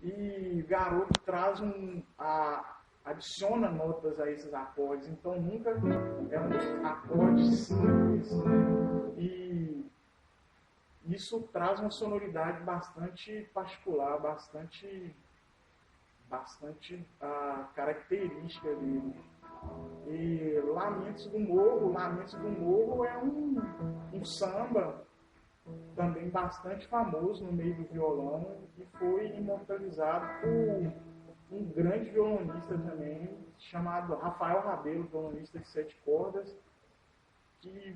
e Garoto traz adiciona notas a esses acordes, então nunca é um acorde simples, e isso traz uma sonoridade bastante particular, bastante característica dele. E Lamentos do Morro é um samba também bastante famoso no meio do violão e foi imortalizado por um grande violonista também, chamado Rafael Rabelo, violonista de 7 cordas, que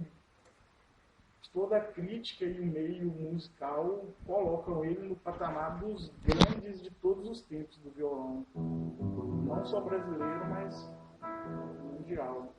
toda a crítica e o meio musical colocam ele no patamar dos grandes de todos os tempos do violão. Não só brasileiro, mas mundial.